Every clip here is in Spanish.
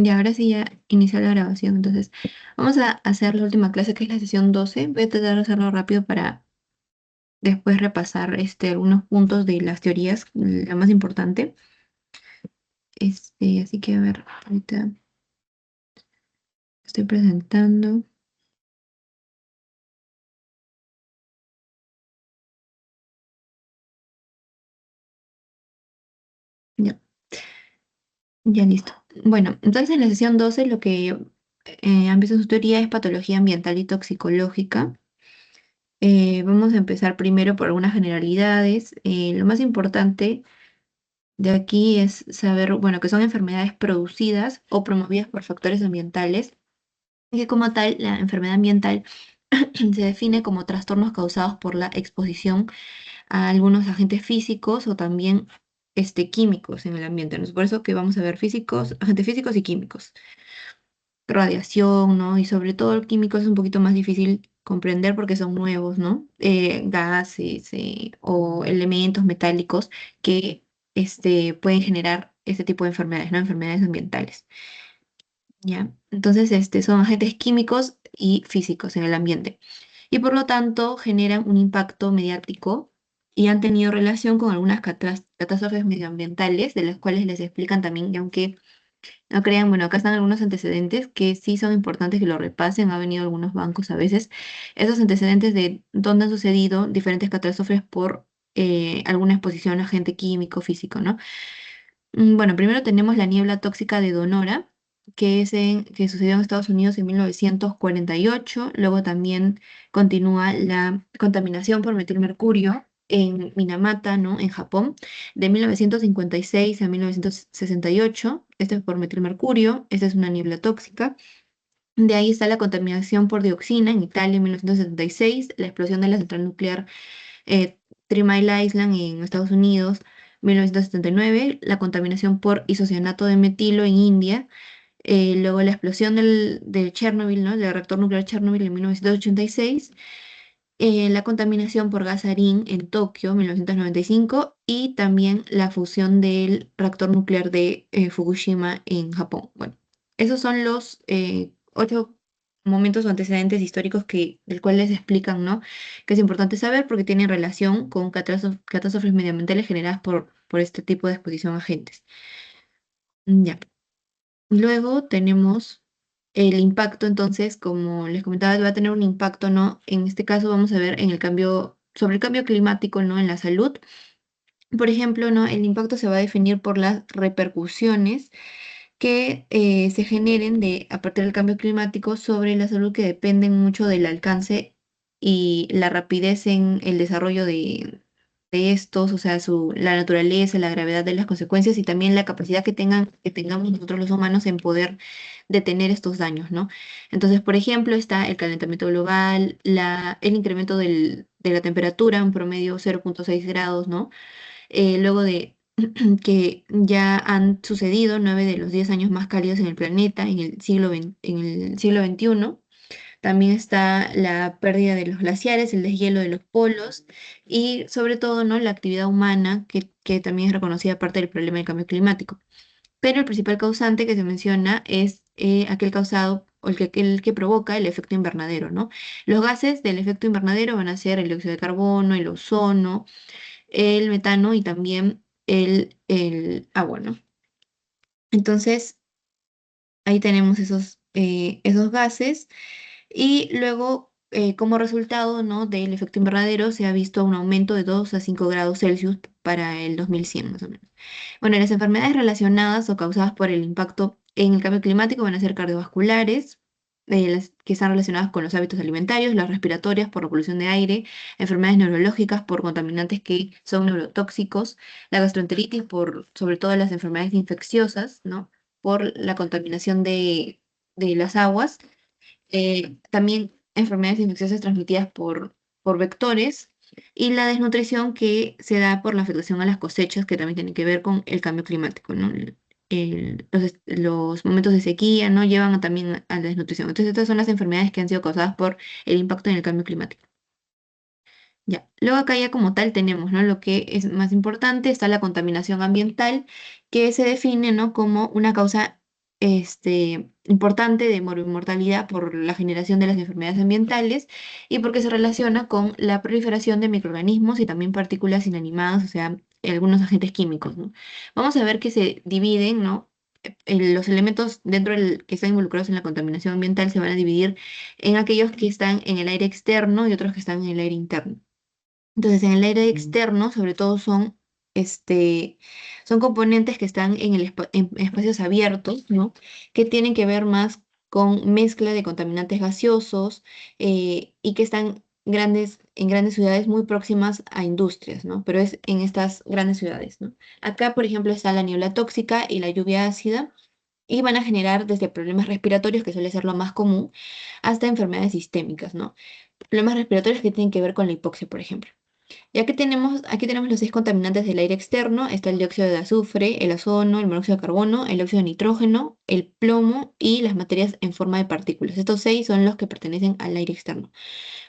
Y ahora sí ya inició la grabación. Entonces, vamos a hacer la última clase que es la sesión 12. Voy a tratar de hacerlo rápido para después repasar algunos puntos de las teorías, la más importante. Así que a ver, ahorita estoy presentando. Ya, ya listo. Bueno, entonces en la sesión 12 lo que han visto en su teoría es patología ambiental y toxicológica. Vamos a empezar primero por algunas generalidades. Lo más importante de aquí es saber, bueno, que son enfermedades producidas o promovidas por factores ambientales, y que como tal, la enfermedad ambiental se define como trastornos causados por la exposición a algunos agentes físicos o también químicos en el ambiente, ¿no? Es por eso que vamos a ver físicos, agentes físicos y químicos, radiación, ¿no? Y sobre todo el químico es un poquito más difícil comprender porque son nuevos, ¿no? Gases o elementos metálicos que pueden generar este tipo de enfermedades, ¿no? Enfermedades ambientales, ¿ya? Entonces, son agentes químicos y físicos en el ambiente y por lo tanto generan un impacto mediático y han tenido relación con algunas catástrofes medioambientales, de las cuales les explican también que aunque no crean, bueno, acá están algunos antecedentes que sí son importantes que lo repasen, ha venido algunos bancos a veces, esos antecedentes de dónde han sucedido diferentes catástrofes por alguna exposición a agente químico, físico, ¿no? Bueno, primero tenemos la niebla tóxica de Donora, que sucedió en Estados Unidos en 1948. Luego también continúa la contaminación por metilmercurio en Minamata, ¿no? En Japón, de 1956 a 1968. Esto es por metilmercurio. Esta es una niebla tóxica. De ahí está la contaminación por dioxina en Italia en 1976, la explosión de la central nuclear eh, Three Mile Island en Estados Unidos, 1979, la contaminación por isocianato de metilo en India, luego la explosión del Chernobyl, ¿no? Del reactor nuclear Chernobyl en 1986, la contaminación por gas sarín en Tokio, 1995, y también la fusión del reactor nuclear de Fukushima en Japón. Bueno, esos son los 8 momentos o antecedentes históricos del cual les explican, ¿no? Que es importante saber porque tienen relación con catástrofes medioambientales generadas por este tipo de exposición a agentes. Ya. Luego tenemos el impacto, entonces, como les comentaba, va a tener un impacto, ¿no? En este caso vamos a ver sobre el cambio climático, ¿no? En la salud. Por ejemplo, ¿no? El impacto se va a definir por las repercusiones que se generen a partir del cambio climático sobre la salud, que dependen mucho del alcance y la rapidez en el desarrollo de estos, o sea, la naturaleza, la gravedad de las consecuencias y también la capacidad que tengamos nosotros los humanos en poder detener estos daños, ¿no? Entonces, por ejemplo, está el calentamiento global, el incremento de la temperatura, en promedio 0,6 grados, ¿no? Luego de que ya han sucedido 9 de los 10 años más cálidos en el planeta en el siglo XXI. También está la pérdida de los glaciares, el deshielo de los polos y sobre todo, ¿no? La actividad humana que también es reconocida parte del problema del cambio climático. Pero el principal causante que se menciona es aquel causado o el que provoca el efecto invernadero, ¿no? Los gases del efecto invernadero van a ser el dióxido de carbono, el ozono, el metano y también el agua, ¿no? Entonces, ahí tenemos esos gases y luego, como resultado, ¿no? Del efecto invernadero se ha visto un aumento de 2 a 5 grados Celsius para el 2100 más o menos. Bueno, las enfermedades relacionadas o causadas por el impacto en el cambio climático van a ser cardiovasculares, las que están relacionadas con los hábitos alimentarios, las respiratorias por la polución de aire, enfermedades neurológicas por contaminantes que son neurotóxicos, la gastroenteritis por sobre todo las enfermedades infecciosas, ¿no? Por la contaminación de las aguas, también enfermedades infecciosas transmitidas por vectores y la desnutrición que se da por la afectación a las cosechas, que también tiene que ver con el cambio climático, ¿no? Los momentos de sequía, ¿no? Llevan también a la desnutrición. Entonces, estas son las enfermedades que han sido causadas por el impacto en el cambio climático. Ya. Luego acá ya como tal tenemos, ¿no? Lo que es más importante, está la contaminación ambiental, que se define, ¿no? Como una causa importante de morbimortalidad por la generación de las enfermedades ambientales y porque se relaciona con la proliferación de microorganismos y también partículas inanimadas, o sea, algunos agentes químicos, ¿no? Vamos a ver que se dividen, ¿no? Los elementos dentro del que están involucrados en la contaminación ambiental se van a dividir en aquellos que están en el aire externo y otros que están en el aire interno. Entonces, en el aire externo, sobre todo este, son componentes que están en en espacios abiertos, ¿no? Que tienen que ver más con mezcla de contaminantes gaseosos y que están en grandes ciudades muy próximas a industrias, ¿no? Pero es en estas grandes ciudades, ¿no? Acá, por ejemplo, está la niebla tóxica y la lluvia ácida y van a generar desde problemas respiratorios, que suele ser lo más común, hasta enfermedades sistémicas, ¿no? Problemas respiratorios que tienen que ver con la hipoxia, por ejemplo. Aquí tenemos los seis contaminantes del aire externo. Está el dióxido de azufre, el ozono, el monóxido de carbono, el óxido de nitrógeno, el plomo y las materias en forma de partículas. Estos seis son los que pertenecen al aire externo.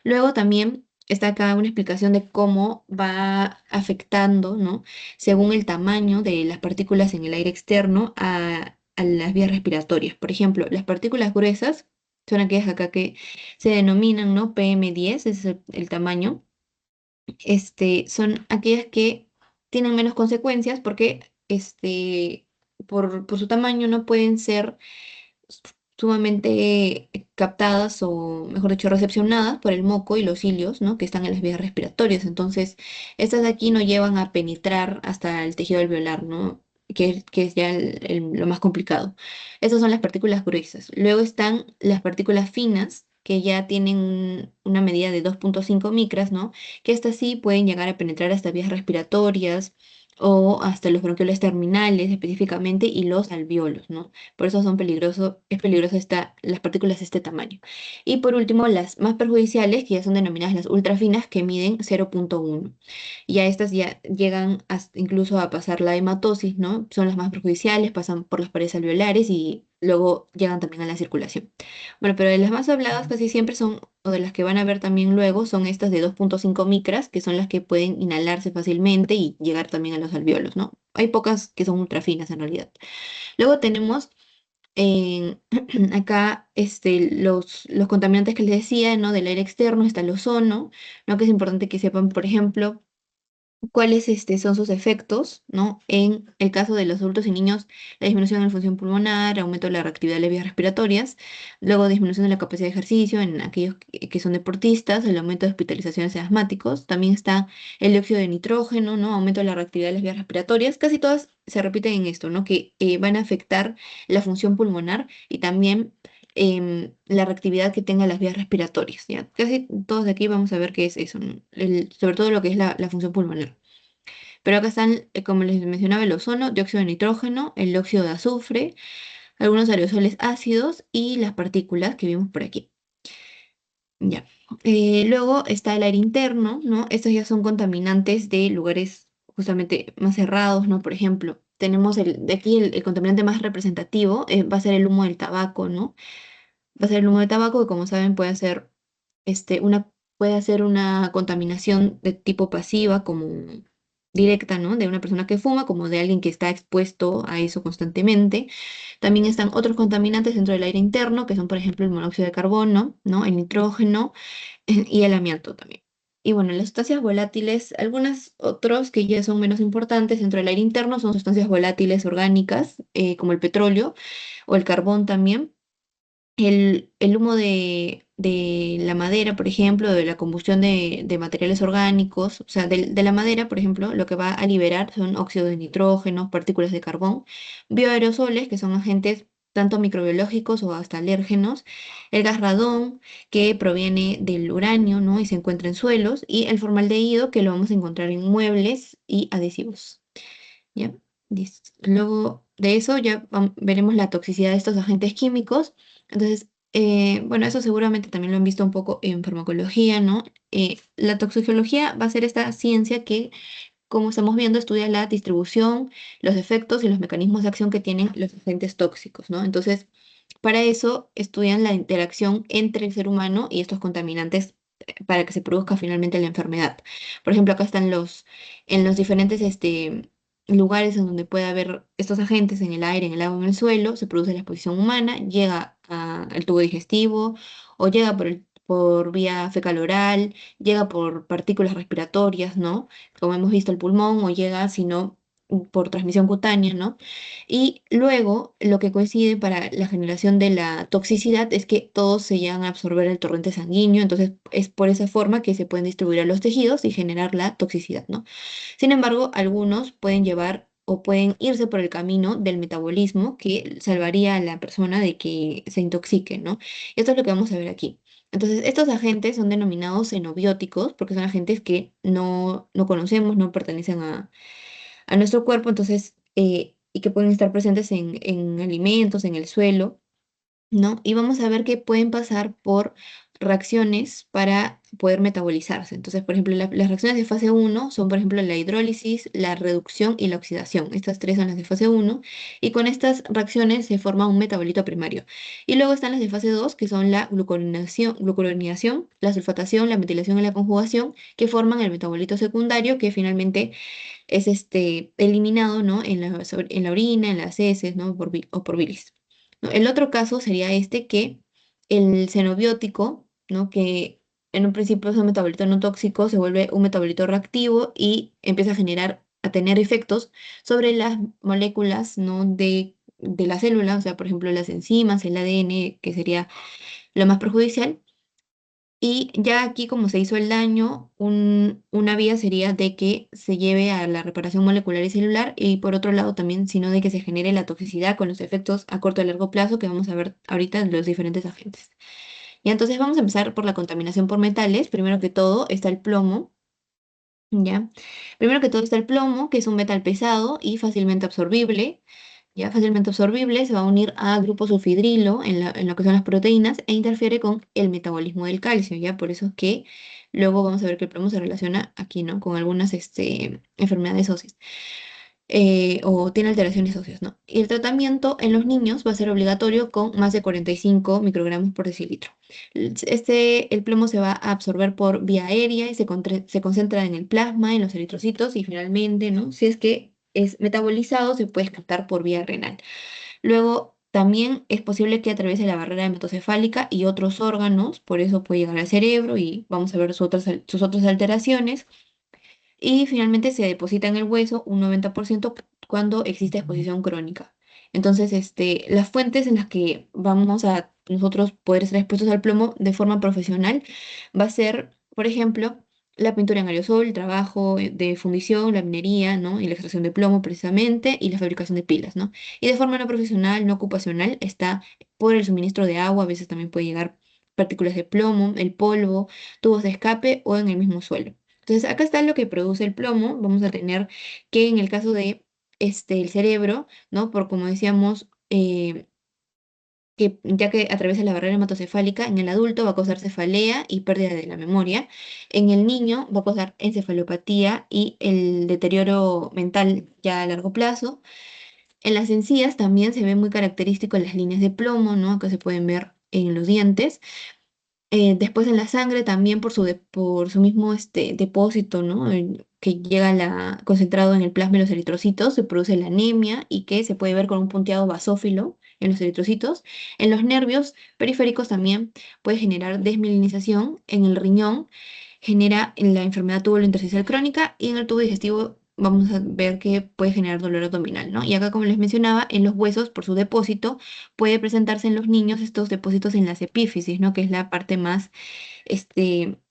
Luego también está acá una explicación de cómo va afectando, ¿no? Según el tamaño de las partículas en el aire externo a las vías respiratorias. Por ejemplo, las partículas gruesas son aquellas acá que se denominan, ¿no? PM10, ese es el tamaño, son aquellas que tienen menos consecuencias porque por su tamaño no pueden ser sumamente captadas o, mejor dicho, recepcionadas por el moco y los cilios, ¿no? Que están en las vías respiratorias. Entonces, estas de aquí no llevan a penetrar hasta el tejido alveolar, ¿no? Que es ya lo más complicado. Estas son las partículas gruesas. Luego están las partículas finas, que ya tienen una medida de 2,5 micras, ¿no? Que estas sí pueden llegar a penetrar hasta vías respiratorias o hasta los bronquioles terminales específicamente y los alveolos, ¿no? Por eso es peligroso las partículas de este tamaño. Y por último, las más perjudiciales, que ya son denominadas las ultrafinas, que miden 0,1. Y a estas ya llegan incluso a pasar la hematosis, ¿no? Son las más perjudiciales, pasan por las paredes alveolares y luego llegan también a la circulación. Bueno, pero de las más habladas casi siempre son, o de las que van a ver también luego, son estas de 2,5 micras, que son las que pueden inhalarse fácilmente y llegar también a los alveolos, ¿no? Hay pocas que son ultrafinas en realidad. Luego tenemos en- acá los contaminantes que les decía, ¿no? Del aire externo, está el ozono, ¿no? Que es importante que sepan, por ejemplo, cuáles son sus efectos, ¿no? En el caso de los adultos y niños, la disminución en la función pulmonar, aumento de la reactividad de las vías respiratorias, luego disminución de la capacidad de ejercicio en aquellos que son deportistas, el aumento de hospitalizaciones de asmáticos, también está el dióxido de nitrógeno, ¿no? Aumento de la reactividad de las vías respiratorias, casi todas se repiten en esto, ¿no? Que van a afectar la función pulmonar y también la reactividad que tengan las vías respiratorias, ¿ya? Casi todos de aquí vamos a ver qué es eso, ¿no? Sobre todo lo que es la función pulmonar. Pero acá están, como les mencionaba, el ozono, dióxido de nitrógeno, el óxido de azufre, algunos aerosoles ácidos y las partículas que vimos por aquí. Ya. Luego está el aire interno, ¿no? Estos ya son contaminantes de lugares justamente más cerrados, ¿no? Por ejemplo, tenemos de aquí el contaminante más representativo, va a ser el humo del tabaco, ¿no? Va a ser el humo de tabaco que, como saben, puede hacer una contaminación de tipo pasiva, como directa, ¿no? De una persona que fuma, como de alguien que está expuesto a eso constantemente. También están otros contaminantes dentro del aire interno, que son, por ejemplo, el monóxido de carbono, ¿no? El nitrógeno y el amianto también. Y bueno, las sustancias volátiles, algunas otros que ya son menos importantes dentro del aire interno son sustancias volátiles orgánicas, como el petróleo o el carbón también. El humo de la madera, por ejemplo, de la combustión de materiales orgánicos, o sea, de la madera, por ejemplo, lo que va a liberar son óxidos de nitrógeno, partículas de carbón, bioaerosoles, que son agentes tanto microbiológicos o hasta alérgenos, el gas radón, que proviene del uranio, ¿no? Y se encuentra en suelos, y el formaldehído, que lo vamos a encontrar en muebles y adhesivos. ¿Ya? Luego de eso ya veremos la toxicidad de estos agentes químicos. Entonces, bueno, eso seguramente también lo han visto un poco en farmacología, ¿no? La toxicología va a ser esta ciencia que, como estamos viendo, estudia la distribución, los efectos y los mecanismos de acción que tienen los agentes tóxicos, ¿no? Entonces, para eso estudian la interacción entre el ser humano y estos contaminantes para que se produzca finalmente la enfermedad. Por ejemplo, acá están en los diferentes lugares en donde puede haber estos agentes en el aire, en el agua, en el suelo, se produce la exposición humana, llega al tubo digestivo o llega por vía fecal oral, llega por partículas respiratorias, ¿no? Como hemos visto el pulmón, o llega, si no, por transmisión cutánea, ¿no? Y luego lo que coincide para la generación de la toxicidad es que todos se llegan a absorber el torrente sanguíneo, entonces es por esa forma que se pueden distribuir a los tejidos y generar la toxicidad, ¿no? Sin embargo, algunos pueden llevar o pueden irse por el camino del metabolismo que salvaría a la persona de que se intoxique, ¿no? Esto es lo que vamos a ver aquí. Entonces, estos agentes son denominados xenobióticos porque son agentes que no conocemos, no pertenecen a nuestro cuerpo, entonces, y que pueden estar presentes en alimentos, en el suelo, ¿no? Y vamos a ver que pueden pasar por reacciones para poder metabolizarse. Entonces, por ejemplo, las reacciones de fase uno son, por ejemplo, la hidrólisis, la reducción y la oxidación. Estas tres son las de fase uno y con estas reacciones se forma un metabolito primario. Y luego están las de fase 2 que son la glucuronidación, la sulfatación, la metilación y la conjugación, que forman el metabolito secundario que finalmente es eliminado, ¿no? En la orina, en las heces, ¿no? O por bilis, ¿no? El otro caso sería este que el xenobiótico, ¿no? Que en un principio es un metabolito no tóxico, se vuelve un metabolito reactivo y empieza a tener efectos sobre las moléculas, ¿no? de la célula, o sea, por ejemplo, las enzimas, el ADN, que sería lo más perjudicial. Y ya aquí, como se hizo el daño, una vía sería de que se lleve a la reparación molecular y celular, y por otro lado también, sino de que se genere la toxicidad con los efectos a corto y largo plazo que vamos a ver ahorita en los diferentes agentes. Y entonces vamos a empezar por la contaminación por metales. Primero que todo está el plomo, ¿ya? Primero que todo está el plomo, que es un metal pesado y fácilmente absorbible. Ya fácilmente absorbible, se va a unir a grupo sulfidrilo en lo que son las proteínas e interfiere con el metabolismo del calcio, ¿ya? Por eso es que luego vamos a ver que el plomo se relaciona aquí, ¿no? Con algunas enfermedades óseas, o tiene alteraciones óseas, ¿no? Y el tratamiento en los niños va a ser obligatorio con más de 45 microgramos por decilitro. El plomo se va a absorber por vía aérea y se concentra en el plasma, en los eritrocitos y finalmente, ¿no? Si es que es metabolizado, se puede captar por vía renal. Luego, también es posible que atraviese la barrera hematocefálica y otros órganos, por eso puede llegar al cerebro y vamos a ver sus otras alteraciones. Y finalmente se deposita en el hueso un 90% cuando existe exposición crónica. Entonces, las fuentes en las que vamos a nosotros poder estar expuestos al plomo de forma profesional va a ser, por ejemplo, la pintura en aerosol, el trabajo de fundición, la minería, ¿no? Y la extracción de plomo precisamente, y la fabricación de pilas, ¿no? Y de forma no profesional, no ocupacional, está por el suministro de agua, a veces también puede llegar partículas de plomo, el polvo, tubos de escape o en el mismo suelo. Entonces, acá está lo que produce el plomo. Vamos a tener que en el caso de el cerebro, ¿no? Por como decíamos, que ya que atraviesa la barrera hematocefálica, en el adulto va a causar cefalea y pérdida de la memoria. En el niño va a causar encefalopatía y el deterioro mental ya a largo plazo. En las encías también se ve muy característico las líneas de plomo, ¿no? Acá se pueden ver en los dientes. Después en la sangre también por su mismo depósito, ¿no? Que llega concentrado en el plasma de los eritrocitos, se produce la anemia y que se puede ver con un punteado basófilo en los eritrocitos. En los nervios periféricos también puede generar desmielinización. En el riñón genera la enfermedad tubulointersticial crónica y en el tubo digestivo vamos a ver que puede generar dolor abdominal, ¿no? Y acá, como les mencionaba, en los huesos, por su depósito, puede presentarse en los niños estos depósitos en las epífisis, ¿no? Que es la parte más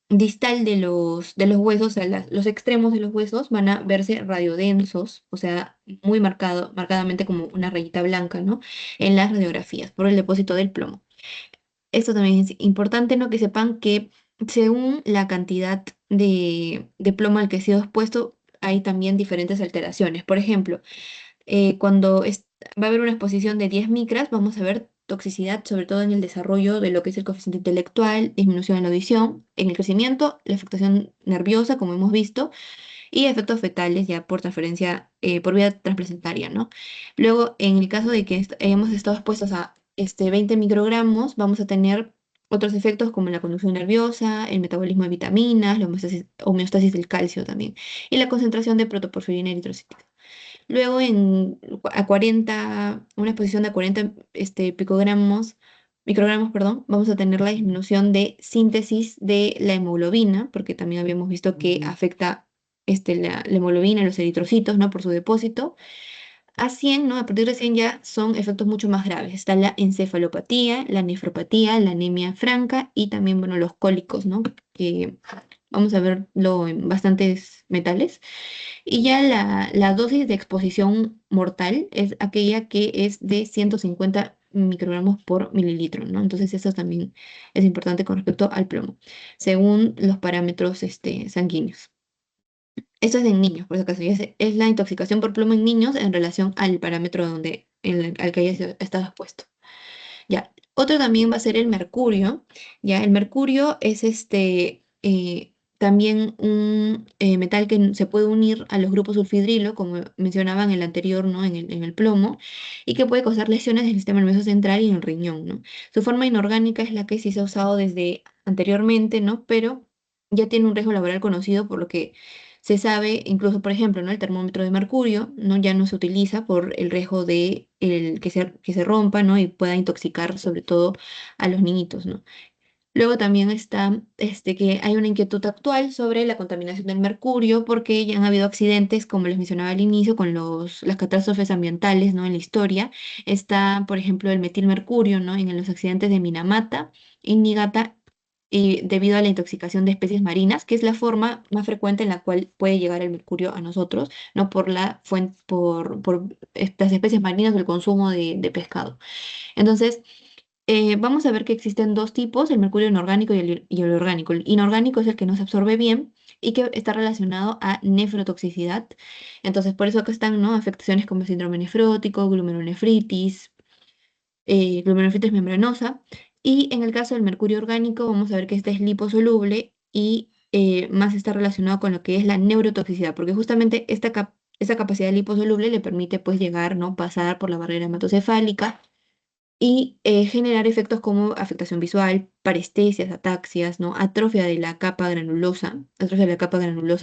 distal de los huesos, o sea, los extremos de los huesos van a verse radiodensos, o sea, muy marcadamente como una rayita blanca, ¿no? En las radiografías, por el depósito del plomo. Esto también es importante, ¿no? Que sepan que según la cantidad de plomo al que ha sido expuesto, hay también diferentes alteraciones. Por ejemplo, cuando va a haber una exposición de 10 micras, vamos a ver toxicidad, sobre todo en el desarrollo de lo que es el coeficiente intelectual, disminución en la audición, en el crecimiento, la afectación nerviosa, como hemos visto, y efectos fetales ya por transferencia, por vía transplacentaria, ¿no? Luego, en el caso de que hayamos estado expuestos a 20 microgramos, vamos a tener otros efectos como la conducción nerviosa, el metabolismo de vitaminas, la homeostasis del calcio también, y la concentración de protoporfirina eritrocítica. Luego a 40, una exposición de 40 microgramos, perdón, vamos a tener la disminución de síntesis de la hemoglobina, porque también habíamos visto que afecta la hemoglobina, los eritrocitos, ¿no? Por su depósito. A 100, ¿no? A partir de 100 ya son efectos mucho más graves. Está la encefalopatía, la nefropatía, la anemia franca y también, bueno, los cólicos, ¿no? Que vamos a verlo en bastantes metales. Y ya la dosis de exposición mortal es aquella que es de 150 microgramos por mililitro, ¿no? Entonces eso también es importante con respecto al plomo, según los parámetros sanguíneos. Esto es en niños, por si acaso, y es la intoxicación por plomo en niños en relación al parámetro al que haya estado expuesto. Ya, otro también va a ser el mercurio. Ya, el mercurio es también un metal que se puede unir a los grupos sulfidrilo, como mencionaba en el anterior, ¿no? En el plomo, y que puede causar lesiones del sistema nervioso central y en el riñón, ¿no? Su forma inorgánica es la que sí se ha usado desde anteriormente, ¿no? Pero ya tiene un riesgo laboral conocido, por lo que se sabe, incluso, por ejemplo, ¿no? El termómetro de mercurio, ¿no? Ya no se utiliza por el riesgo de que se rompa, ¿no? Y pueda intoxicar sobre todo a los niñitos, ¿no? Luego también está que hay una inquietud actual sobre la contaminación del mercurio porque ya han habido accidentes, como les mencionaba al inicio, con las catástrofes ambientales, ¿no? En la historia. Está, por ejemplo, el metilmercurio, ¿no? En los accidentes de Minamata y Niigata, y debido a la intoxicación de especies marinas, que es la forma más frecuente en la cual puede llegar el mercurio a nosotros, ¿no? Por la fuente, por estas especies marinas o el consumo de pescado. Entonces, vamos a ver que existen dos tipos, el mercurio inorgánico y el orgánico. El inorgánico es el que no se absorbe bien y que está relacionado a nefrotoxicidad. Entonces, por eso acá están, ¿no? Afectaciones como síndrome nefrótico, glomerulonefritis membranosa. Y en el caso del mercurio orgánico, vamos a ver que este es liposoluble y más está relacionado con lo que es la neurotoxicidad, porque justamente esta capacidad liposoluble le permite pues llegar, ¿no? Pasar por la barrera hematocefálica y generar efectos como afectación visual, parestesias, ataxias, ¿no? Atrofia de la capa granulosa,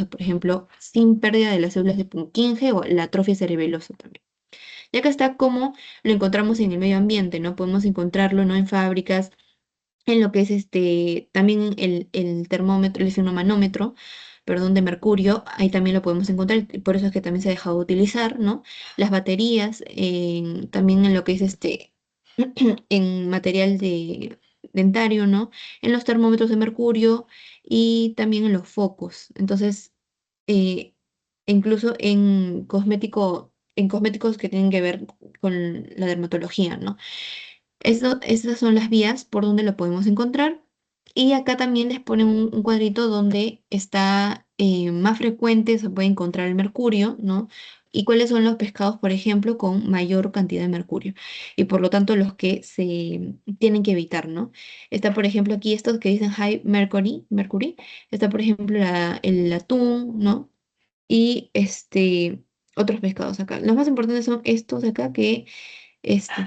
por ejemplo, sin pérdida de las células de Purkinje o la atrofia cerebelosa también. Y acá está cómo lo encontramos en el medio ambiente, ¿no? Podemos encontrarlo, ¿no? En fábricas, en lo que es también el termómetro, el manómetro, perdón, de mercurio, ahí también lo podemos encontrar, y por eso es que también se ha dejado de utilizar, ¿no? Las baterías, también en lo que es en material dentario, ¿no? En los termómetros de mercurio y también en los focos. Entonces, eh, incluso en cosméticos que tienen que ver con la dermatología, ¿no? Esas son las vías por donde lo podemos encontrar. Y acá también les ponen un cuadrito donde está más frecuente, se puede encontrar el mercurio, ¿no? Y cuáles son los pescados, por ejemplo, con mayor cantidad de mercurio. Y por lo tanto los que se tienen que evitar, ¿no? Está, por ejemplo, aquí estos que dicen high mercury. Está, por ejemplo, el atún, ¿no? Y otros pescados acá. Los más importantes son estos acá que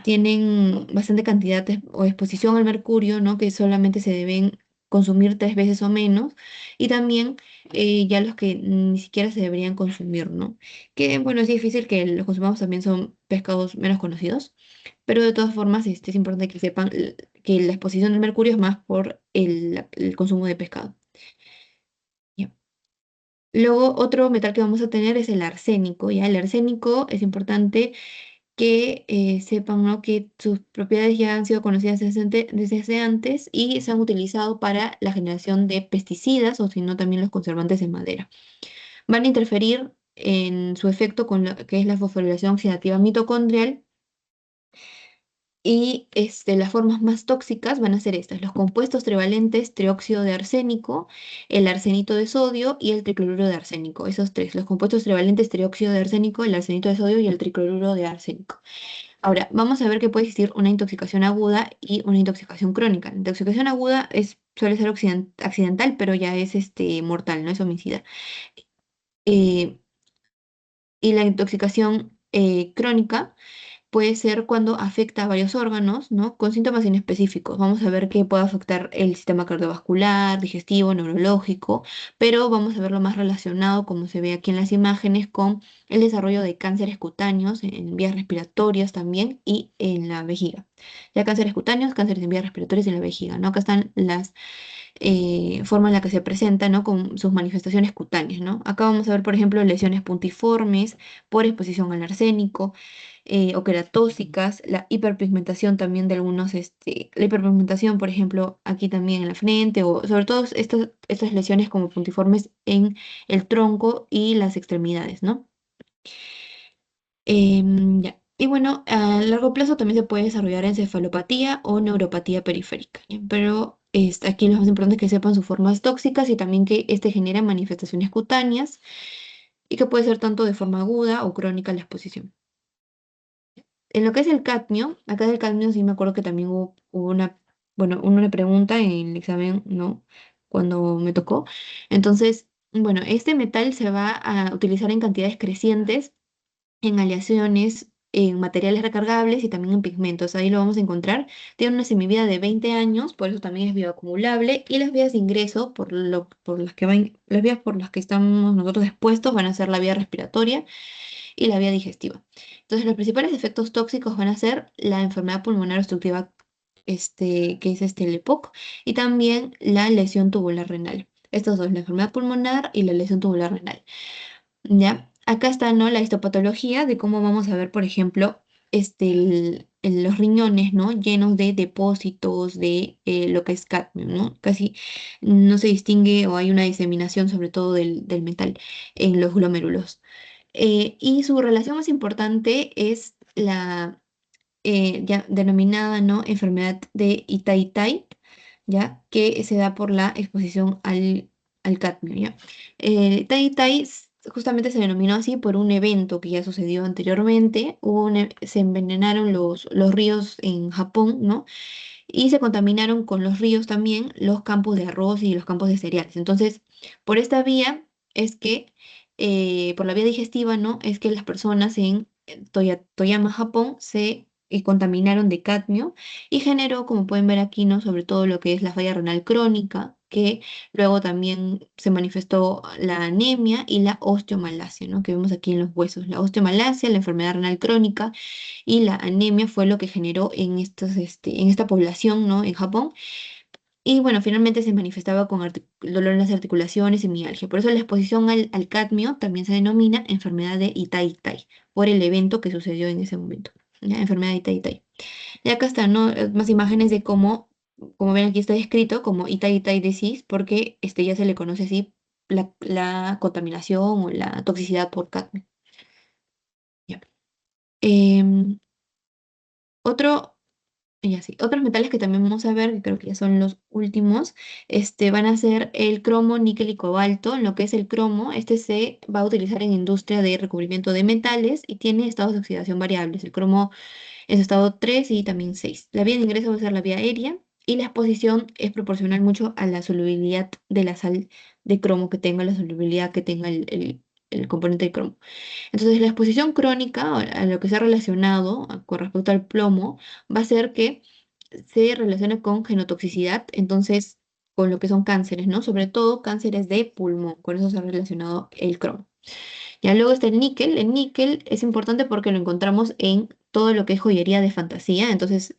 tienen bastante cantidad o exposición al mercurio, ¿no? Que solamente se deben consumir 3 veces o menos, y también ya los que ni siquiera se deberían consumir, ¿no? Que bueno, es difícil que los consumamos, también son pescados menos conocidos, pero de todas formas es importante que sepan que la exposición al mercurio es más por el consumo de pescado. Ya. Luego, otro metal que vamos a tener es el arsénico, ¿ya? El arsénico es importante que sepan, ¿no? Que sus propiedades ya han sido conocidas desde antes y se han utilizado para la generación de pesticidas o si no también los conservantes en madera. Van a interferir en su efecto con lo que es la fosforilación oxidativa mitocondrial y las formas más tóxicas van a ser estas: los compuestos trivalentes trióxido de arsénico, el arsenito de sodio y el tricloruro de arsénico. Esos tres, los compuestos trivalentes trióxido de arsénico, el arsenito de sodio y el tricloruro de arsénico. Ahora, vamos a ver que puede existir una intoxicación aguda y una intoxicación crónica. La intoxicación aguda suele ser accidental, pero ya es mortal, no es homicida. Eh, y la intoxicación crónica puede ser cuando afecta a varios órganos, ¿no? Con síntomas inespecíficos. Vamos a ver que puede afectar el sistema cardiovascular, digestivo, neurológico, pero vamos a verlo más relacionado, como se ve aquí en las imágenes, con el desarrollo de cánceres cutáneos en vías respiratorias también y en la vejiga. Ya cánceres cutáneos, cánceres en vías respiratorias y en la vejiga, ¿no? Acá están las forma en la que se presenta, ¿no? Con sus manifestaciones cutáneas, ¿no? Acá vamos a ver, por ejemplo, lesiones puntiformes por exposición al arsénico, o queratóxicas, la hiperpigmentación también de algunos, la hiperpigmentación, por ejemplo, aquí también en la frente, o sobre todo estas lesiones como puntiformes en el tronco y las extremidades, ¿no? Ya. Y bueno, a largo plazo también se puede desarrollar encefalopatía o neuropatía periférica, ¿ya? Pero aquí lo más importante es que sepan sus formas tóxicas y también que genera manifestaciones cutáneas y que puede ser tanto de forma aguda o crónica la exposición. En lo que es el cadmio, acá del cadmio sí me acuerdo que también hubo bueno, una pregunta en el examen, ¿no? Cuando me tocó. Entonces, bueno, este metal se va a utilizar en cantidades crecientes en aleaciones, en materiales recargables y también en pigmentos. Ahí lo vamos a encontrar. Tiene una semivida de 20 años, por eso también es bioacumulable. Y las vías de ingreso, por las que las vías por las que estamos nosotros expuestos, van a ser la vía respiratoria y la vía digestiva. Entonces, los principales efectos tóxicos van a ser la enfermedad pulmonar obstructiva, que es el EPOC, y también la lesión tubular renal. Estos dos, la enfermedad pulmonar y la lesión tubular renal. ¿Ya? Acá está, ¿no? La histopatología de cómo vamos a ver, por ejemplo, los riñones, ¿no? Llenos de depósitos de lo que es cadmio, ¿no? Casi no se distingue o hay una diseminación sobre todo del metal en los glomérulos. Y su relación más importante es la ya denominada, ¿no? Enfermedad de Itai-Tai, ¿ya? Que se da por la exposición al cadmio, ¿ya? Tai justamente se denominó así por un evento que ya sucedió anteriormente. Se envenenaron los ríos en Japón, ¿no? Y se contaminaron con los ríos también los campos de arroz y los campos de cereales. Entonces, por esta vía es que, por la vía digestiva, ¿no? Es que las personas en Toyama, Japón, se contaminaron de cadmio y generó, como pueden ver aquí, ¿no? Sobre todo lo que es la falla renal crónica, que luego también se manifestó la anemia y la osteomalacia, ¿no? Que vemos aquí en los huesos. La osteomalacia, la enfermedad renal crónica y la anemia fue lo que generó en esta población, ¿no? En Japón. Y bueno, finalmente se manifestaba con dolor en las articulaciones y mialgia. Por eso la exposición al cadmio también se denomina enfermedad de Itai-Tai, por el evento que sucedió en ese momento. ¿Ya? Enfermedad de Itai-Tai. Y acá están, ¿no? Más imágenes de cómo, como ven aquí está descrito como Itai-Tai disease, porque ya se le conoce así la contaminación o la toxicidad por cadmio. Ya. Em, otro Y así. Otros metales que también vamos a ver, que creo que ya son los últimos, van a ser el cromo, níquel y cobalto. En lo que es el cromo, se va a utilizar en industria de recubrimiento de metales y tiene estados de oxidación variables. El cromo es estado 3 y también 6. La vía de ingreso va a ser la vía aérea y la exposición es proporcional mucho a la solubilidad de la sal de cromo que tenga, la solubilidad que tenga el componente de cromo. Entonces, la exposición crónica, a lo que se ha relacionado con respecto al plomo, va a ser que se relaciona con genotoxicidad, entonces con lo que son cánceres, ¿no? Sobre todo cánceres de pulmón, con eso se ha relacionado el cromo. Ya luego está el níquel. El níquel es importante porque lo encontramos en todo lo que es joyería de fantasía. Entonces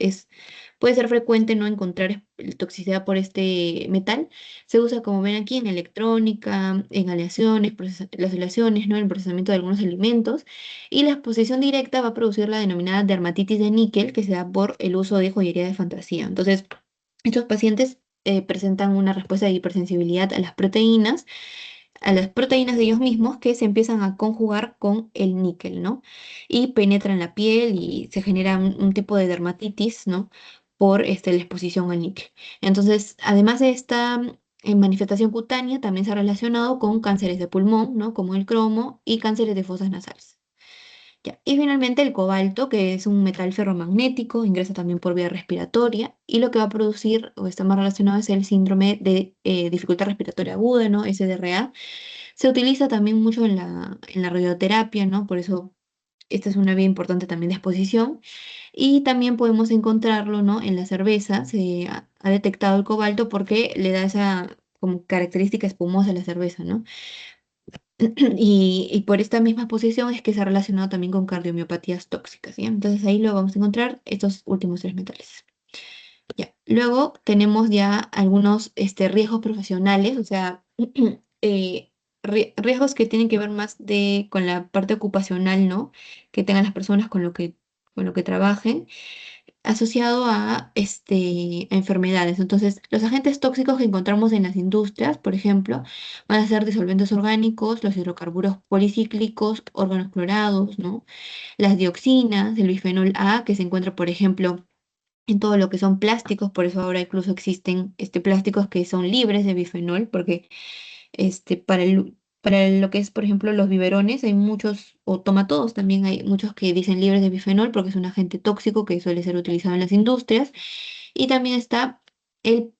puede ser frecuente no encontrar toxicidad por este metal. Se usa, como ven aquí, en electrónica, en aleaciones, las aleaciones, ¿no? En el procesamiento de algunos alimentos. Y la exposición directa va a producir la denominada dermatitis de níquel, que se da por el uso de joyería de fantasía. Entonces, estos pacientes presentan una respuesta de hipersensibilidad a las proteínas de ellos mismos que se empiezan a conjugar con el níquel, ¿no? Y penetran la piel y se genera un tipo de dermatitis, ¿no? Por la exposición al níquel. Entonces, además de esta manifestación cutánea, también se ha relacionado con cánceres de pulmón, ¿no? Como el cromo y cánceres de fosas nasales. Ya. Y finalmente el cobalto, que es un metal ferromagnético, ingresa también por vía respiratoria y lo que va a producir o está más relacionado es el síndrome de dificultad respiratoria aguda, ¿no? SDRA. Se utiliza también mucho en la radioterapia, ¿no? Por eso esta es una vía importante también de exposición. Y también podemos encontrarlo, ¿no? En la cerveza. Ha detectado el cobalto porque le da esa como característica espumosa a la cerveza, ¿no? Y por esta misma posición es que se ha relacionado también con cardiomiopatías tóxicas, ¿ya? Entonces ahí lo vamos a encontrar estos últimos tres metales. Ya. Luego tenemos ya algunos riesgos profesionales, o sea, eh, riesgos que tienen que ver más con la parte ocupacional, ¿no? Que tengan las personas con lo que trabajen, asociado a enfermedades. Entonces, los agentes tóxicos que encontramos en las industrias, por ejemplo, van a ser disolventes orgánicos, los hidrocarburos policíclicos, órganos clorados, ¿no? Las dioxinas, el bifenol A, que se encuentra, por ejemplo, en todo lo que son plásticos, por eso ahora incluso existen plásticos que son libres de bifenol, porque para lo que es, por ejemplo, los biberones, hay muchos, o tomatodos también hay muchos que dicen libres de bifenol porque es un agente tóxico que suele ser utilizado en las industrias. Y también está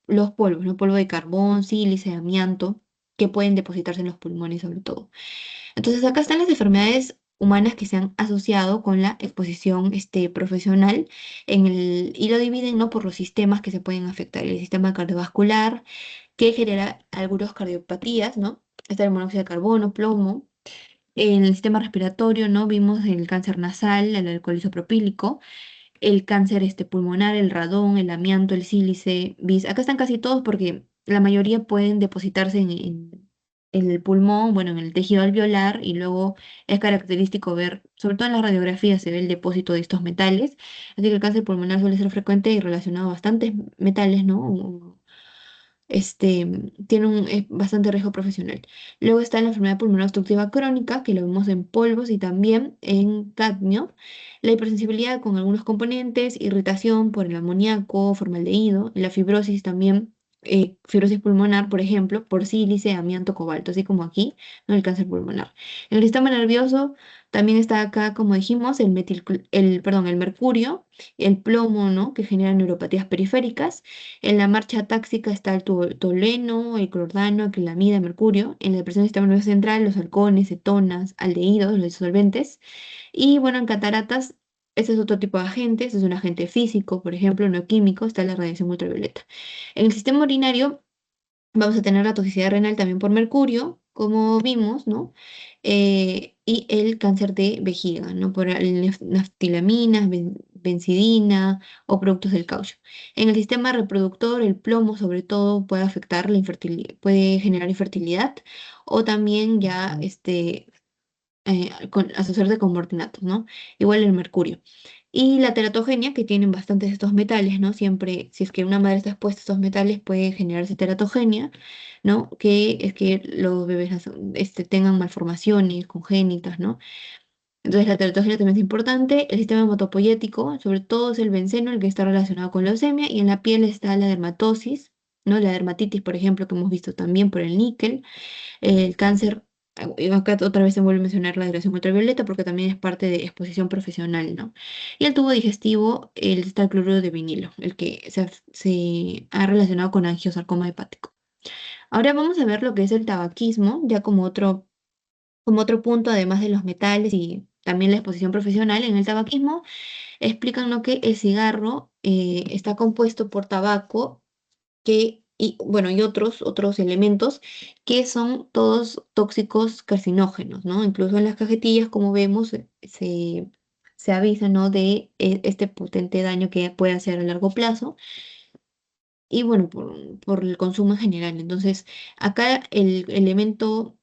los polvos, ¿no? Polvo de carbón, sílice, amianto, que pueden depositarse en los pulmones sobre todo. Entonces acá están las enfermedades humanas que se han asociado con la exposición profesional y lo dividen, ¿no? Por los sistemas que se pueden afectar. El sistema cardiovascular, que genera algunas cardiopatías, ¿no? Está el monóxido de carbono, plomo. En el sistema respiratorio, ¿no? Vimos el cáncer nasal, el alcohol isopropílico, el cáncer pulmonar, el radón, el amianto, el sílice, bis. Acá están casi todos porque la mayoría pueden depositarse en el pulmón, bueno, en el tejido alveolar y luego es característico ver, sobre todo en las radiografías se ve el depósito de estos metales. Así que el cáncer pulmonar suele ser frecuente y relacionado a bastantes metales, ¿no? Tiene un bastante riesgo profesional. Luego está la enfermedad pulmonar obstructiva crónica, que lo vemos en polvos y también en cadmio, la hipersensibilidad con algunos componentes, irritación por el amoníaco, formaldehído, la fibrosis también, fibrosis pulmonar, por ejemplo, por sílice, amianto, cobalto, así como aquí, ¿no? El cáncer pulmonar. En el sistema nervioso también está acá, como dijimos, el mercurio, el plomo, ¿no? Que genera neuropatías periféricas. En la marcha táxica está el toleno, el clordano, acrilamida, mercurio. En la depresión del sistema nervioso central, los halcones, cetonas, aldehídos, los disolventes. Y bueno, en cataratas, ese es otro tipo de agente. Este es un agente físico, por ejemplo, no químico, está la radiación ultravioleta. En el sistema urinario, vamos a tener la toxicidad renal también por mercurio, como vimos, ¿no? Y el cáncer de vejiga, ¿no? Por naftilaminas, benzidina o productos del caucho. En el sistema reproductor, el plomo sobre todo puede afectar la infertilidad, puede generar infertilidad o también ya asociarse con mortinatos, ¿no? Igual el mercurio. Y la teratogenia, que tienen bastantes de estos metales, ¿no? Siempre, si es que una madre está expuesta a estos metales, puede generarse teratogenia, ¿no? Que es que los bebés tengan malformaciones congénitas, ¿no? Entonces la teratogenia también es importante. El sistema hematopoyético, sobre todo es el benceno, el que está relacionado con leucemia, y en la piel está la dermatosis, ¿no? La dermatitis, por ejemplo, que hemos visto también por el níquel. El cáncer, acá otra vez se vuelve a mencionar la radiación ultravioleta porque también es parte de exposición profesional, ¿no? Y el tubo digestivo, está el cloruro de vinilo, el que se ha relacionado con angiosarcoma hepático. Ahora vamos a ver lo que es el tabaquismo, ya como otro punto, además de los metales y también la exposición profesional. En el tabaquismo explican, ¿no? Que el cigarro está compuesto por tabaco y bueno, y otros elementos que son todos tóxicos carcinógenos, ¿no? Incluso en las cajetillas, como vemos, se avisa, ¿no? De este potente daño que puede hacer a largo plazo y bueno, por el consumo en general. Entonces, acá el elemento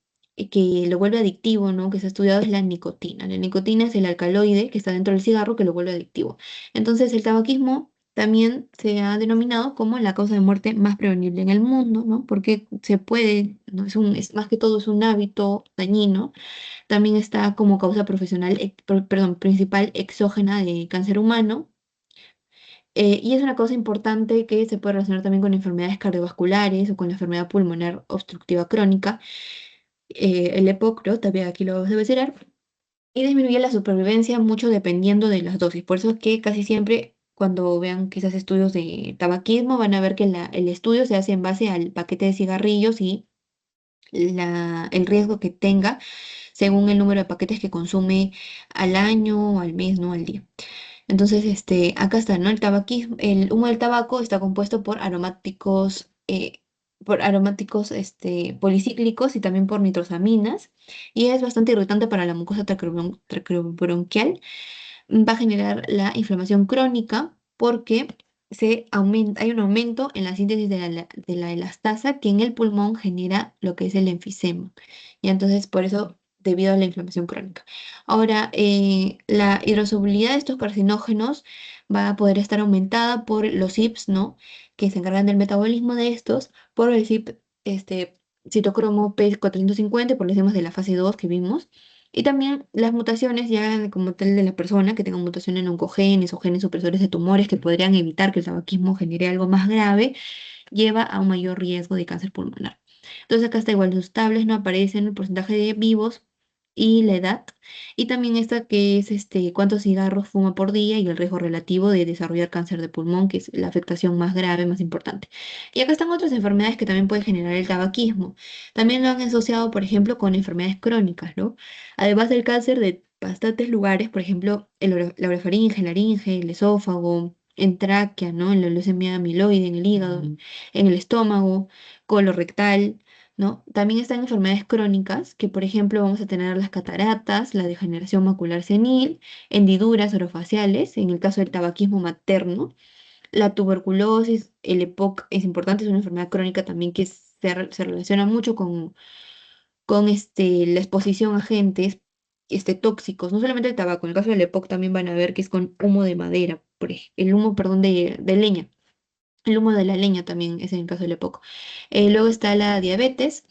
que lo vuelve adictivo, ¿no? Que se ha estudiado es la nicotina. La nicotina es el alcaloide que está dentro del cigarro que lo vuelve adictivo. Entonces, el tabaquismo también se ha denominado como la causa de muerte más prevenible en el mundo, ¿no? Porque se puede, ¿no? Es más que todo es un hábito dañino. También está como causa profesional, perdón, principal exógena de cáncer humano. Y es una cosa importante que se puede relacionar también con enfermedades cardiovasculares o con la enfermedad pulmonar obstructiva crónica, el EPOC, también aquí lo vamos a mencionar, y disminuye la supervivencia mucho dependiendo de las dosis. Por eso es que casi siempre cuando vean quizás estudios de tabaquismo van a ver que el estudio se hace en base al paquete de cigarrillos y el riesgo que tenga según el número de paquetes que consume al año o al mes, no al día. Entonces, acá está, ¿no? El humo del tabaco está compuesto por aromáticos, por aromáticos policíclicos y también por nitrosaminas, y es bastante irritante para la mucosa traqueobronquial. Va a generar la inflamación crónica porque hay un aumento en la síntesis de la elastasa que en el pulmón genera lo que es el enfisema. Y entonces, por eso, debido a la inflamación crónica. Ahora, la hidrosolubilidad de estos carcinógenos va a poder estar aumentada por los CYPs, ¿no? Que se encargan del metabolismo de estos, por el CYP, citocromo P450, por los temas de la fase 2 que vimos, y también las mutaciones ya como tal de la persona, que tenga mutación en oncogenes o genes supresores de tumores que podrían evitar que el tabaquismo genere algo más grave, lleva a un mayor riesgo de cáncer pulmonar. Entonces acá está igual, los estables no aparecen el porcentaje de vivos y la edad, y también esta que es cuántos cigarros fuma por día y el riesgo relativo de desarrollar cáncer de pulmón, que es la afectación más grave, más importante. Y acá están otras enfermedades que también puede generar el tabaquismo. También lo han asociado, por ejemplo, con enfermedades crónicas, ¿no? Además del cáncer de bastantes lugares, por ejemplo, la orofaringe, laringe, el esófago, en tráquea, ¿no? En la leucemia amiloide, en el hígado, en el estómago, colorectal, ¿no? También están enfermedades crónicas, que por ejemplo vamos a tener las cataratas, la degeneración macular senil, hendiduras orofaciales, en el caso del tabaquismo materno, la tuberculosis, el EPOC es importante, es una enfermedad crónica también que se relaciona mucho con la exposición a agentes tóxicos, no solamente el tabaco, en el caso del EPOC también van a ver que es con humo de madera, el humo, perdón, de leña. El humo de la leña también es en el caso del EPOC. Luego está la diabetes,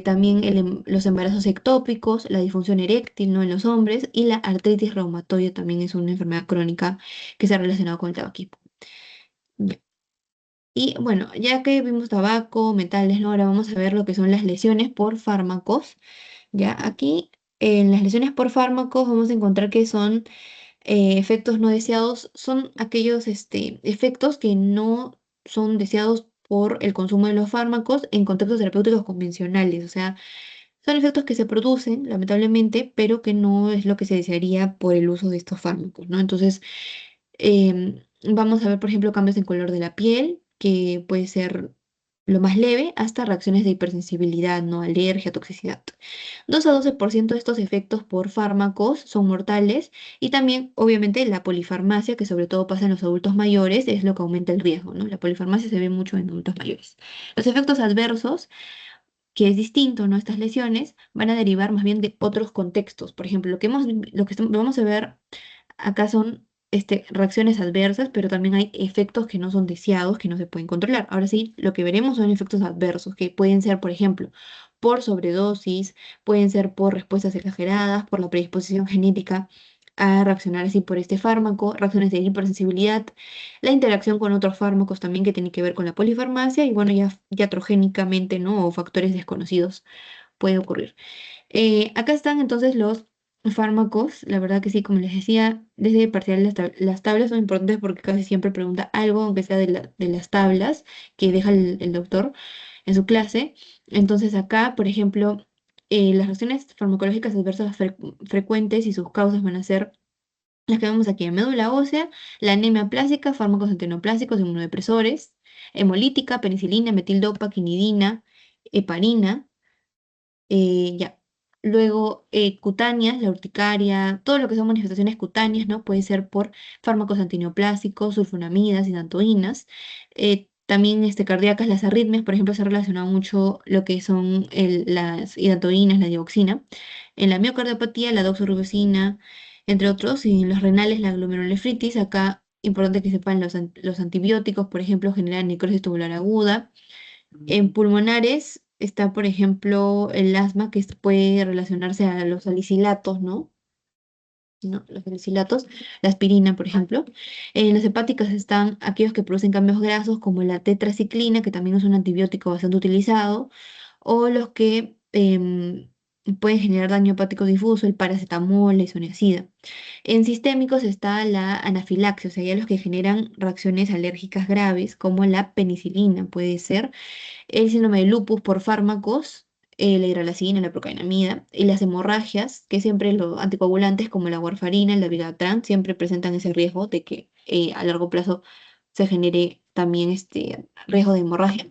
también los embarazos ectópicos, la disfunción eréctil, ¿no? En los hombres, y la artritis reumatoide también es una enfermedad crónica que se ha relacionado con el tabaquismo. Ya. Y bueno, ya que vimos tabaco, metales, ¿no? Ahora vamos a ver lo que son las lesiones por fármacos. Ya aquí en las lesiones por fármacos vamos a encontrar que son efectos no deseados, son aquellos efectos que no son deseados por el consumo de los fármacos en contextos terapéuticos convencionales. O sea, son efectos que se producen, lamentablemente, pero que no es lo que se desearía por el uso de estos fármacos, ¿no? Entonces, vamos a ver, por ejemplo, cambios en color de la piel, que puede ser lo más leve, hasta reacciones de hipersensibilidad, ¿no? Alergia, toxicidad. 2 a 12% de estos efectos por fármacos son mortales, y también, obviamente, la polifarmacia, que sobre todo pasa en los adultos mayores, es lo que aumenta el riesgo, ¿no? La polifarmacia se ve mucho en adultos mayores. Los efectos adversos, que es distinto, ¿no? Estas lesiones van a derivar más bien de otros contextos. Por ejemplo, vamos a ver acá son reacciones adversas, pero también hay efectos que no son deseados, que no se pueden controlar. Ahora sí, lo que veremos son efectos adversos, que pueden ser, por ejemplo, por sobredosis, pueden ser por respuestas exageradas, por la predisposición genética a reaccionar así por este fármaco, reacciones de hipersensibilidad, la interacción con otros fármacos también que tienen que ver con la polifarmacia y bueno, ya iatrogénicamente, ¿no? O factores desconocidos puede ocurrir. Acá están entonces los fármacos, la verdad que sí, como les decía, desde parcial las tablas son importantes porque casi siempre pregunta algo, aunque sea de las tablas que deja el doctor en su clase. Entonces acá, por ejemplo, las reacciones farmacológicas adversas frecuentes y sus causas van a ser las que vemos aquí: médula ósea, la anemia plástica, fármacos antieneoplásicos, inmunodepresores, hemolítica, penicilina, metildopa, quinidina, heparina. Ya. Luego, cutáneas, la urticaria, todo lo que son manifestaciones cutáneas, ¿no? Puede ser por fármacos antineoplásicos, sulfonamidas, hidantoínas. También cardíacas, las arritmias, por ejemplo, se ha relacionado mucho lo que son las hidantoínas, la dioxina. En la miocardiopatía, la doxorubicina, entre otros. Y en los renales, la glomerulonefritis. Acá, importante que sepan, los antibióticos, por ejemplo, generan necrosis tubular aguda. En pulmonares está, por ejemplo, el asma, que puede relacionarse a los salicilatos, ¿no? ¿No? Los salicilatos, la aspirina, por ejemplo. En las hepáticas están aquellos que producen cambios grasos, como la tetraciclina, que también es un antibiótico bastante utilizado, o los que pueden generar daño hepático difuso, el paracetamol, la isoniazida. En sistémicos está la anafilaxia, o sea, ya los que generan reacciones alérgicas graves, como la penicilina, puede ser el síndrome de lupus por fármacos, la hidralazina, la procainamida, y las hemorragias, que siempre los anticoagulantes como la warfarina, la vigatran, siempre presentan ese riesgo de que a largo plazo se genere también riesgo de hemorragia.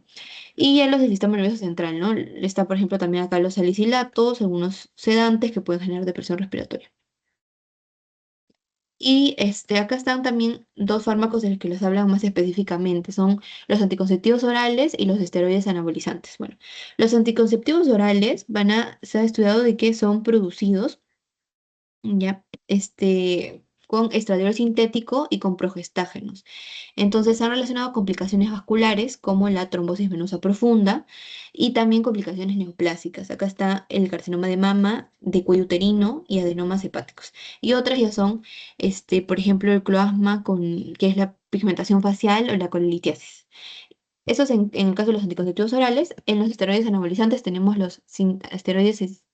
Y ya los del sistema nervioso central, ¿no? Está, por ejemplo, también acá los salicilatos, algunos sedantes que pueden generar depresión respiratoria. Y acá están también dos fármacos de los que les hablan más específicamente, son los anticonceptivos orales y los esteroides anabolizantes. Bueno, los anticonceptivos orales se ha estudiado de que son producidos ya, con estradiol sintético y con progestágenos. Entonces, se han relacionado complicaciones vasculares como la trombosis venosa profunda y también complicaciones neoplásicas. Acá está el carcinoma de mama, de cuello uterino y adenomas hepáticos. Y otras ya son, por ejemplo, el cloasma, que es la pigmentación facial o la colelitiasis. Eso es en el caso de los anticonceptivos orales. En los esteroides anabolizantes tenemos los esteroides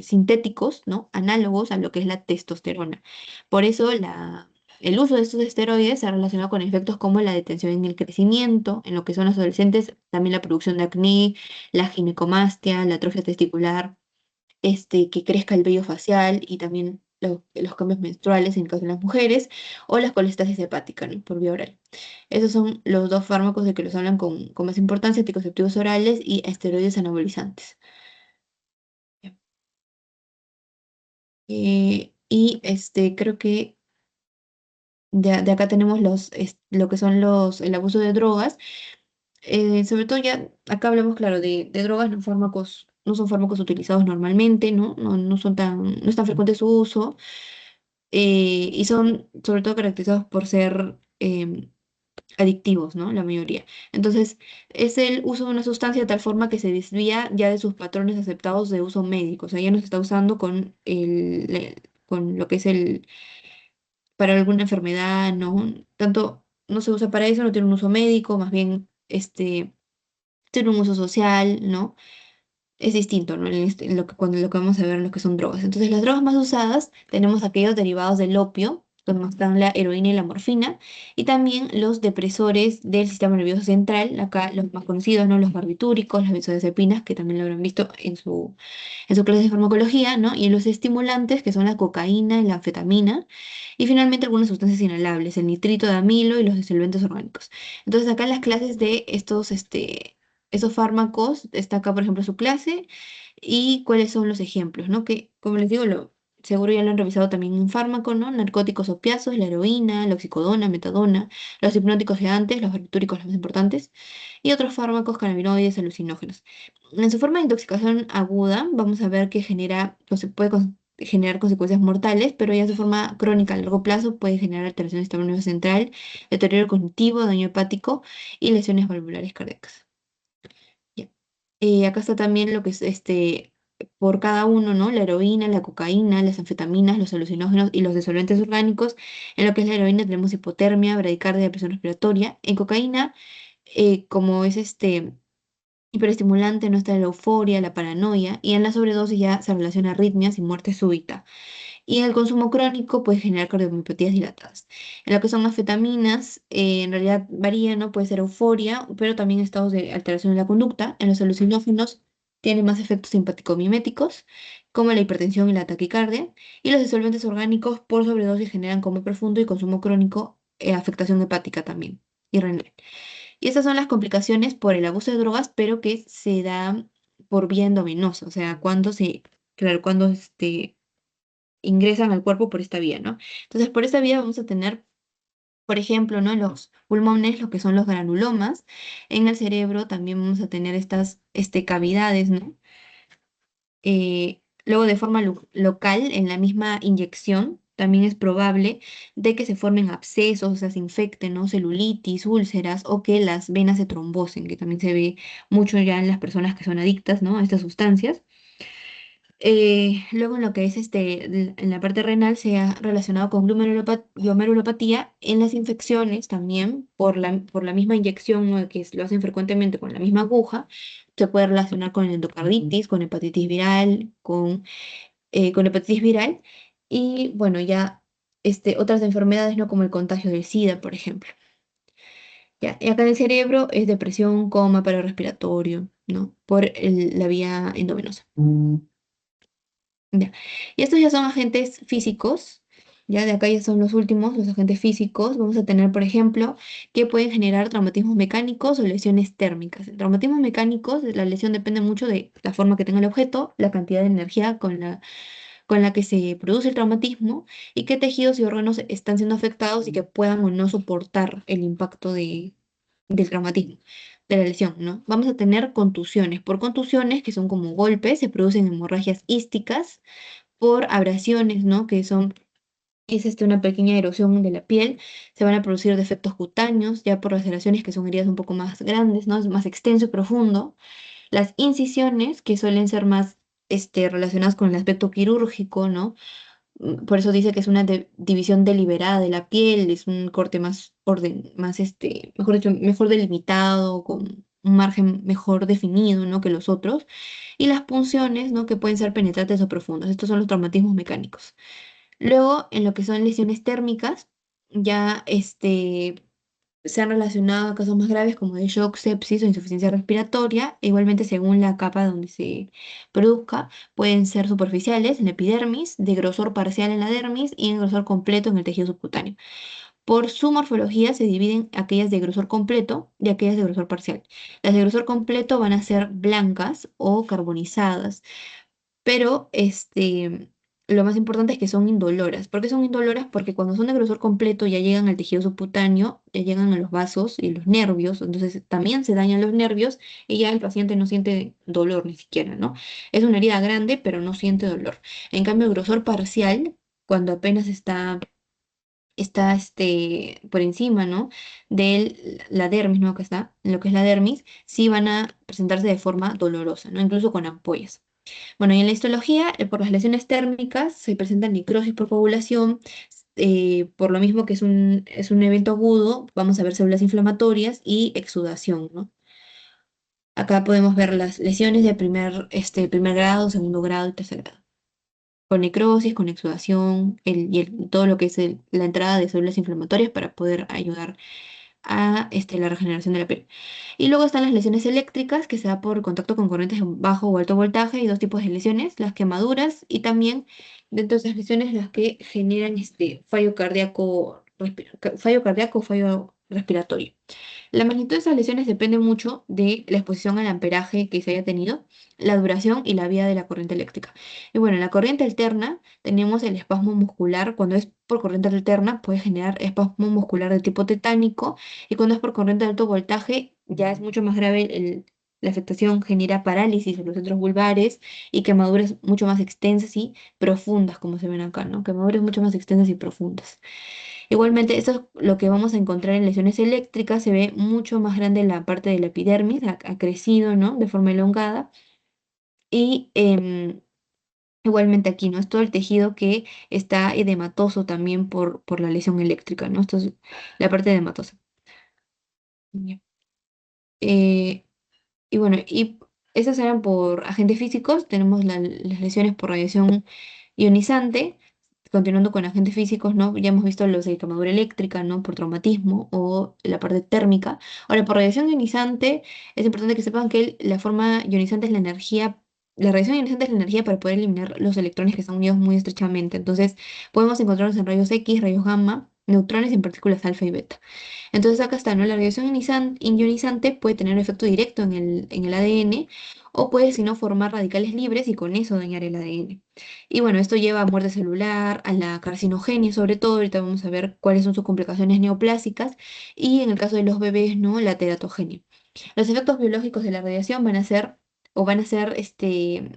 sintéticos, ¿no? Análogos a lo que es la testosterona. Por eso el uso de estos esteroides se ha relacionado con efectos como la detención en el crecimiento, en lo que son los adolescentes, también la producción de acné, la ginecomastia, la atrofia testicular, que crezca el vello facial y también los cambios menstruales en el caso de las mujeres, o la colestasis hepática, ¿no? Por vía oral. Esos son los dos fármacos de que los hablan con más importancia, anticonceptivos orales y esteroides anabolizantes. Y creo que de acá tenemos lo que son el abuso de drogas. Sobre todo ya, acá hablamos, claro, de drogas, no fármacos, no son fármacos utilizados normalmente, ¿no? No es tan frecuente su uso, y son sobre todo caracterizados por ser adictivos, ¿no? La mayoría. Entonces, es el uso de una sustancia de tal forma que se desvía ya de sus patrones aceptados de uso médico. O sea, ya no se está usando con lo que es para alguna enfermedad, ¿no? Tanto no se usa para eso, no tiene un uso médico, más bien, tiene un uso social, ¿no? Es distinto, ¿no? En lo que vamos a ver, lo que son drogas. Entonces, las drogas más usadas tenemos aquellos derivados del opio, como están la heroína y la morfina, y también los depresores del sistema nervioso central, acá los más conocidos, ¿no? Los barbitúricos, las benzodiazepinas, que también lo habrán visto en su clase de farmacología, ¿no? Y los estimulantes, que son la cocaína y la anfetamina, y finalmente algunas sustancias inhalables, el nitrito de amilo y los disolventes orgánicos. Entonces, acá en las clases de esos fármacos, está acá, por ejemplo, su clase y cuáles son los ejemplos, ¿no? Que, como les digo, seguro ya lo han revisado también en fármaco, ¿no? Narcóticos opiáceos, la heroína, la oxicodona, metadona, los hipnóticos sedantes, los barbitúricos los más importantes, y otros fármacos cannabinoides alucinógenos. En su forma de intoxicación aguda, vamos a ver que se puede generar consecuencias mortales, pero ya su forma crónica a largo plazo puede generar alteraciones del sistema nervioso central, deterioro cognitivo, daño hepático y lesiones valvulares cardíacas. Ya. Acá está también lo que es por cada uno, ¿no? La heroína, la cocaína, las anfetaminas, los alucinógenos y los disolventes orgánicos. En lo que es la heroína tenemos hipotermia, bradicardia, depresión respiratoria. En cocaína, como es hiperestimulante, no está la euforia, la paranoia, y en la sobredosis ya se relaciona arritmias y muerte súbita. Y en el consumo crónico puede generar cardiomiopatías dilatadas. En lo que son anfetaminas, en realidad varía, ¿no? Puede ser euforia, pero también estados de alteración de la conducta. En los alucinógenos tienen más efectos simpático-miméticos, como la hipertensión y la taquicardia. Y los disolventes orgánicos por sobredosis generan coma profundo y consumo crónico, afectación hepática también y renal. Y estas son las complicaciones por el abuso de drogas, pero que se da por vía endovenosa, o sea, claro, cuando ingresan al cuerpo por esta vía, ¿no? Entonces, por esta vía vamos a tener, por ejemplo, ¿no? En los pulmones, lo que son los granulomas. En el cerebro también vamos a tener estas cavidades, ¿no? Luego, de forma local, en la misma inyección, también es probable de que se formen abscesos, o sea, se infecten, ¿no? Celulitis, úlceras, o que las venas se trombosen, que también se ve mucho ya en las personas que son adictas, ¿no? A estas sustancias. Luego, en lo que es en la parte renal, se ha relacionado con glomerulopatía en las infecciones también por la misma inyección, ¿no? Que lo hacen frecuentemente con la misma aguja. Se puede relacionar con endocarditis, con hepatitis viral, con hepatitis viral y, bueno, ya otras enfermedades, ¿no? Como el contagio del SIDA, por ejemplo. Ya, y acá en el cerebro es depresión, coma, paro respiratorio, ¿no? Por la vía endovenosa. Ya. Y estos ya son agentes físicos, Ya de acá ya son los últimos, los agentes físicos. Vamos a tener, por ejemplo, que pueden generar traumatismos mecánicos o lesiones térmicas. En traumatismos mecánicos, la lesión depende mucho de la forma que tenga el objeto, la cantidad de energía con la que se produce el traumatismo y qué tejidos y órganos están siendo afectados y que puedan o no soportar el impacto del traumatismo, de la lesión, ¿no? Vamos a tener contusiones. Por contusiones, que son como golpes, se producen hemorragias ísticas por abrasiones, ¿no? Que son es una pequeña erosión de la piel, se van a producir defectos cutáneos, ya por laceraciones que son heridas un poco más grandes, ¿no? Es más extenso y profundo. Las incisiones, que suelen ser más relacionadas con el aspecto quirúrgico, ¿no? Por eso dice que es una división deliberada de la piel, es un corte más más mejor dicho, mejor delimitado, con un margen mejor definido, ¿no? Que los otros. Y las punciones, ¿no? Que pueden ser penetrantes o profundos. Estos son los traumatismos mecánicos. Luego, en lo que son lesiones térmicas, ya se han relacionado a casos más graves como de shock, sepsis o insuficiencia respiratoria. E igualmente, según la capa donde se produzca, pueden ser superficiales en la epidermis, de grosor parcial en la dermis y en grosor completo en el tejido subcutáneo. Por su morfología se dividen aquellas de grosor completo y aquellas de grosor parcial. Las de grosor completo van a ser blancas o carbonizadas, pero lo más importante es que son indoloras. ¿Por qué son indoloras? Porque cuando son de grosor completo ya llegan al tejido subcutáneo, ya llegan a los vasos y los nervios, entonces también se dañan los nervios y ya el paciente no siente dolor ni siquiera, ¿no? Es una herida grande, pero no siente dolor. En cambio, el grosor parcial, cuando apenas está por encima, ¿no? De la dermis, ¿no? Que está, lo que es la dermis, sí van a presentarse de forma dolorosa, ¿no? Incluso con ampollas. Bueno, y en la histología, por las lesiones térmicas, se presenta necrosis por coagulación, por lo mismo que es un evento agudo, vamos a ver células inflamatorias y exudación, ¿no? Acá podemos ver las lesiones de primer grado, segundo grado y tercer grado. Con necrosis, con exudación, todo lo que es la entrada de células inflamatorias para poder ayudar a la regeneración de la piel. Y luego están las lesiones eléctricas, que se da por contacto con corrientes de bajo o alto voltaje, y dos tipos de lesiones, las quemaduras y también dentro de esas lesiones las que generan fallo cardíaco o fallo respiratorio. La magnitud de esas lesiones depende mucho de la exposición al amperaje que se haya tenido, la duración y la vía de la corriente eléctrica. Y bueno, en la corriente alterna tenemos el espasmo muscular. Cuando es por corriente alterna puede generar espasmo muscular de tipo tetánico y cuando es por corriente de alto voltaje ya es mucho más grave. La afectación genera parálisis en los centros vulvares y quemaduras mucho más extensas y profundas, como se ven acá, ¿no? Quemaduras mucho más extensas y profundas. Igualmente, esto es lo que vamos a encontrar en lesiones eléctricas, se ve mucho más grande la parte de la epidermis, ha crecido, ¿no? De forma elongada. Y igualmente aquí, ¿no? Es todo el tejido que está edematoso también por la lesión eléctrica, ¿no? Esto es la parte edematosa. Ya. Eh, y bueno, y esas eran por agentes físicos, tenemos las lesiones por radiación ionizante. Continuando con agentes físicos, ¿no? Ya hemos visto los de quemadura eléctrica, ¿no? Por traumatismo o la parte térmica. Ahora, por radiación ionizante, es importante que sepan que la forma ionizante es la energía. La radiación ionizante es la energía para poder eliminar los electrones que están unidos muy estrechamente. Entonces, podemos encontrarlos en rayos X, rayos gamma, neutrones y en partículas alfa y beta. Entonces acá está, ¿no? La radiación ionizante puede tener un efecto directo en el ADN o puede, si no, formar radicales libres y con eso dañar el ADN. Y bueno, esto lleva a muerte celular, a la carcinogenia sobre todo, ahorita vamos a ver cuáles son sus complicaciones neoplásicas y en el caso de los bebés, ¿no? La teratogenia. Los efectos biológicos de la radiación van a ser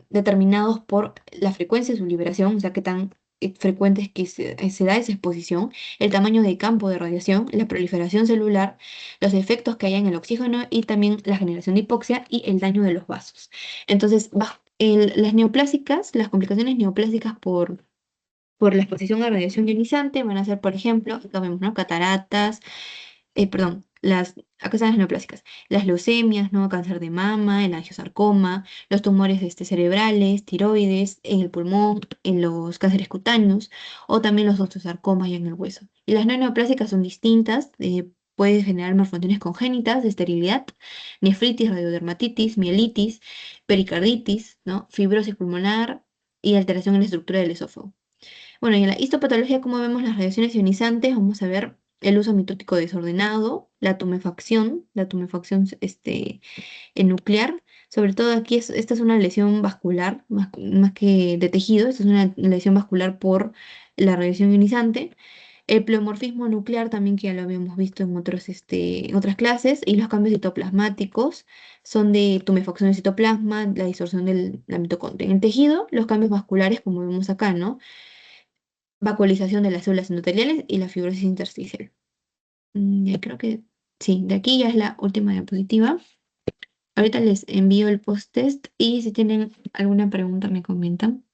determinados por la frecuencia de su liberación, o sea, qué tan frecuente es que se da esa exposición, el tamaño de campo de radiación, la proliferación celular, los efectos que hay en el oxígeno y también la generación de hipoxia y el daño de los vasos. Entonces, las complicaciones neoplásicas por la exposición a radiación ionizante van a ser, por ejemplo, acá vemos, ¿no? Cataratas, perdón, acá están las neoplásicas, las leucemias, ¿no? Cáncer de mama, el angiosarcoma, los tumores cerebrales, tiroides, en el pulmón, en los cánceres cutáneos, o también los osteosarcomas y en el hueso. Y las no neoplásicas son distintas, puede generar malformaciones congénitas de esterilidad, nefritis, radiodermatitis, mielitis, pericarditis, ¿no? Fibrosis pulmonar y alteración en la estructura del esófago. Bueno, y en la histopatología, como vemos las radiaciones ionizantes, vamos a ver el uso mitótico desordenado, la tumefacción nuclear. Sobre todo aquí esta es una lesión vascular, más que de tejido, esta es una lesión vascular por la radiación ionizante. El pleomorfismo nuclear también, que ya lo habíamos visto en en otras clases, y los cambios citoplasmáticos son de tumefacción del citoplasma, la distorsión de la mitocondria. En el tejido, los cambios vasculares, como vemos acá, ¿no? Vacuolización de las células endoteliales y la fibrosis intersticial. Ya creo que sí, de aquí ya es la última diapositiva. Ahorita les envío el post-test y si tienen alguna pregunta me comentan.